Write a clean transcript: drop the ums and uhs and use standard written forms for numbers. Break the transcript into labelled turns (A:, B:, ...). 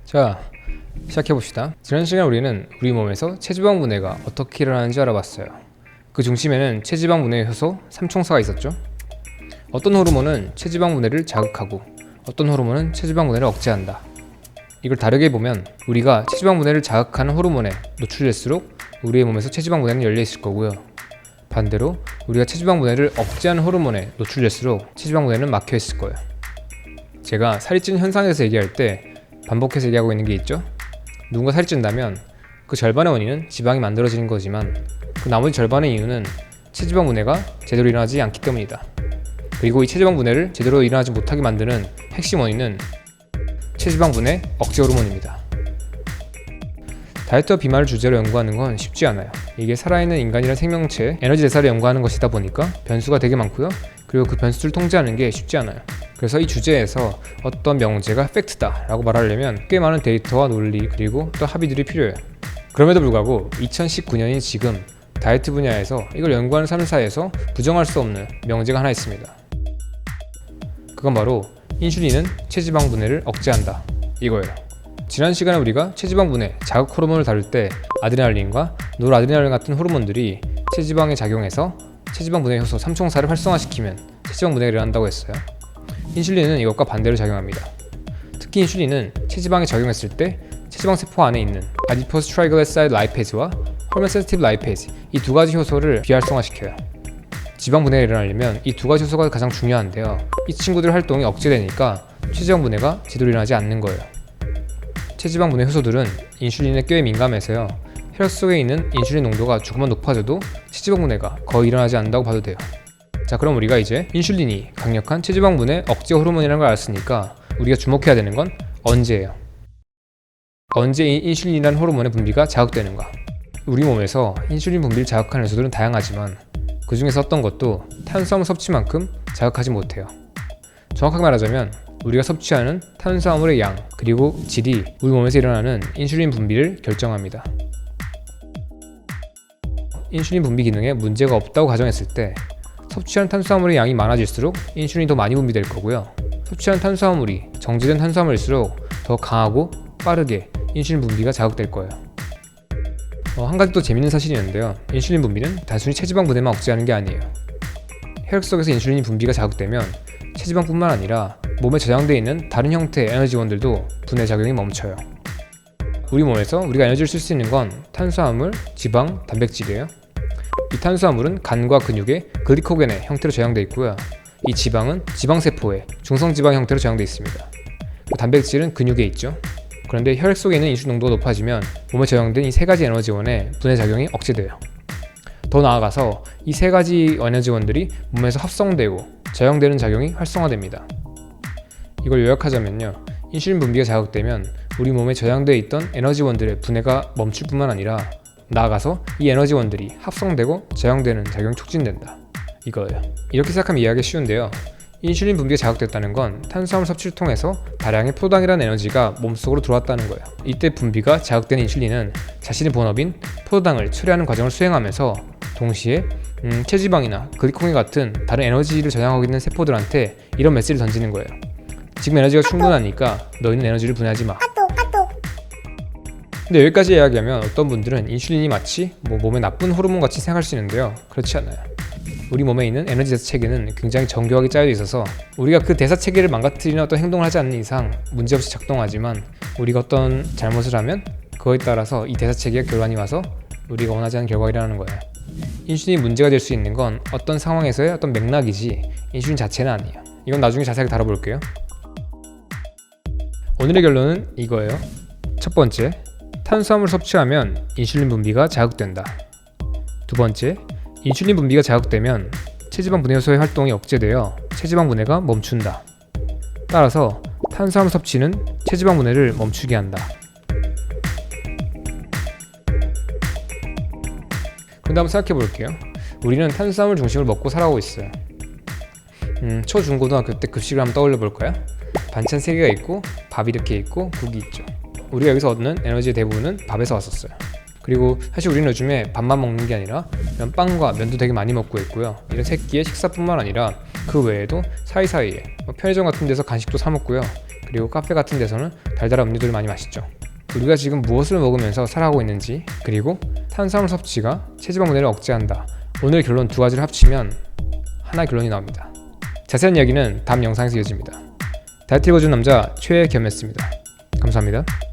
A: 자, 시작해봅시다. 지난 시간 우리는 우리 몸에서 체지방 분해가 어떻게 일어나는지 알아봤어요. 그 중심에는 체지방 분해 효소 3총사가 있었죠. 어떤 호르몬은 체지방 분해를 자극하고 어떤 호르몬은 체지방 분해를 억제한다. 이걸 다르게 보면 우리가 체지방 분해를 자극하는 호르몬에 노출될수록 우리의 몸에서 체지방 분해는 열려있을 거고요. 반대로 우리가 체지방 분해를 억제하는 호르몬에 노출될수록 체지방 분해는 막혀있을 거예요. 제가 살이 찌는 현상에 대해서 얘기할 때 반복해서 얘기하고 있는 게 있죠. 누군가 살이 찐다면 그 절반의 원인은 지방이 만들어지는 거지만 그 나머지 절반의 이유는 체지방 분해가 제대로 일어나지 않기 때문이다. 그리고 이 체지방 분해를 제대로 일어나지 못하게 만드는 핵심 원인은 체지방 분해 억제 호르몬입니다. 다이어트와 비만을 주제로 연구하는 건 쉽지 않아요. 이게 살아있는 인간이란 생명체의 에너지 대사를 연구하는 것이다 보니까 변수가 되게 많고요. 그리고 그 변수를 통제하는 게 쉽지 않아요. 그래서 이 주제에서 어떤 명제가 팩트다 라고 말하려면 꽤 많은 데이터와 논리 그리고 또 합의들이 필요해요. 그럼에도 불구하고 2019년인 지금 다이어트 분야에서 이걸 연구하는 사람 사이에서 부정할 수 없는 명제가 하나 있습니다. 그건 바로 인슐린은 체지방 분해를 억제한다 이거예요. 지난 시간에 우리가 체지방 분해 자극 호르몬을 다룰 때 아드레날린과 노르아드레날린 같은 호르몬들이 체지방에 작용해서 체지방 분해 효소 3총사를 활성화시키면 체지방 분해가 일어난다고 했어요. 인슐린은 이것과 반대로 작용합니다. 특히 인슐린은 체지방에 작용했을 때 체지방 세포 안에 있는 아디포스 트라이글리사이드 라이페이즈와 호르몬 센시티브 라이페이즈 이 두 가지 효소를 비활성화시켜요. 지방 분해가 일어나려면 이 두 가지 효소가 가장 중요한데요. 이 친구들 활동이 억제되니까 체지방 분해가 제대로 일어나지 않는 거예요. 체지방 분해 효소들은 인슐린에 꽤 민감해서요. 혈액 속에 있는 인슐린 농도가 조금만 높아져도 체지방 분해가 거의 일어나지 않는다고 봐도 돼요. 자, 그럼 우리가 이제 인슐린이 강력한 체지방 분해 억제 호르몬이라는 걸 알았으니까 우리가 주목해야 되는 건 언제예요. 언제 이 인슐린이라는 호르몬의 분비가 자극되는가. 우리 몸에서 인슐린 분비를 자극하는 요소들은 다양하지만 그 중에서 어떤 것도 탄수화물 섭취만큼 자극하지 못해요. 정확하게 말하자면 우리가 섭취하는 탄수화물의 양 그리고 질이 우리 몸에서 일어나는 인슐린 분비를 결정합니다. 인슐린 분비 기능에 문제가 없다고 가정했을 때 섭취하는 탄수화물의 양이 많아질수록 인슐린이 더 많이 분비될 거고요. 섭취하는 탄수화물이 정제된 탄수화물일수록 더 강하고 빠르게 인슐린 분비가 자극될 거예요. 한 가지 또 재밌는 사실이 있는데요. 인슐린 분비는 단순히 체지방 분해만 억제하는 게 아니에요. 혈액 속에서 인슐린 분비가 자극되면 체지방뿐만 아니라 몸에 저장되어 있는 다른 형태의 에너지원들도 분해 작용이 멈춰요. 우리 몸에서 우리가 에너지를 쓸 수 있는 건 탄수화물, 지방, 단백질이에요. 이 탄수화물은 간과 근육의 글리코겐의 형태로 저장되어 있고요. 이 지방은 지방세포의 중성지방 형태로 저장되어 있습니다. 단백질은 근육에 있죠. 그런데 혈액 속에 있는 인슐린 농도가 높아지면 몸에 저장된 이 세 가지 에너지원의 분해 작용이 억제돼요. 더 나아가서 이 세 가지 에너지원들이 몸에서 합성되고 저장되는 작용이 활성화됩니다. 이걸 요약하자면요. 인슐린 분비가 자극되면 우리 몸에 저장되어 있던 에너지원들의 분해가 멈출 뿐만 아니라 나아가서 이 에너지원들이 합성되고 저장되는 작용이 촉진된다. 이거예요. 이렇게 생각하면 이해하기 쉬운데요. 인슐린 분비가 자극됐다는 건 탄수화물 섭취를 통해서 다량의 포도당이라는 에너지가 몸속으로 들어왔다는 거예요. 이때 분비가 자극된 인슐린은 자신의 본업인 포도당을 처리하는 과정을 수행하면서 동시에 체지방이나 글리코겐 같은 다른 에너지를 저장하고 있는 세포들한테 이런 메시지를 던지는 거예요. 지금 에너지가 충분하니까 너희는 에너지를 분해하지 마. 근데 여기까지 이야기하면 어떤 분들은 인슐린이 마치 몸에 나쁜 호르몬 같이 생각할 수 있는데요. 그렇지 않아요. 우리 몸에 있는 에너지 대사 체계는 굉장히 정교하게 짜여져 있어서 우리가 그 대사 체계를 망가뜨리는 어떤 행동을 하지 않는 이상 문제없이 작동하지만 우리가 어떤 잘못을 하면 그거에 따라서 이 대사 체계가 교란이 와서 우리가 원하지 않는 결과가 일어나는 거예요. 인슐린이 문제가 될 수 있는 건 어떤 상황에서의 어떤 맥락이지 인슐린 자체는 아니에요. 이건 나중에 자세하게 다뤄볼게요. 오늘의 결론은 이거예요. 첫 번째, 탄수화물을 섭취하면 인슐린 분비가 자극된다. 두 번째, 인슐린 분비가 자극되면 체지방 분해 효소의 활동이 억제되어 체지방 분해가 멈춘다. 따라서 탄수화물 섭취는 체지방 분해를 멈추게 한다. 그런데 한번 생각해 볼게요. 우리는 탄수화물 중심으로 먹고 살아오고 있어요. 초, 중, 고등학교 때 급식을 한번 떠올려 볼까요? 반찬 3개가 있고 밥이 이렇게 있고 국이 있죠. 우리가 여기서 얻는 에너지의 대부분은 밥에서 왔었어요. 그리고 사실 우리는 요즘에 밥만 먹는 게 아니라 이런 빵과 면도 되게 많이 먹고 있고요. 이런 세 끼의 식사뿐만 아니라 그 외에도 사이사이에 편의점 같은 데서 간식도 사 먹고요. 그리고 카페 같은 데서는 달달한 음료들을 많이 마시죠. 우리가 지금 무엇을 먹으면서 살아가고 있는지, 그리고 탄수화물 섭취가 체지방 분해를 억제한다. 오늘 결론 두 가지를 합치면 하나의 결론이 나옵니다. 자세한 이야기는 다음 영상에서 이어집니다. 다이어트 읽어준 남자 최겸이었습니다. 감사합니다.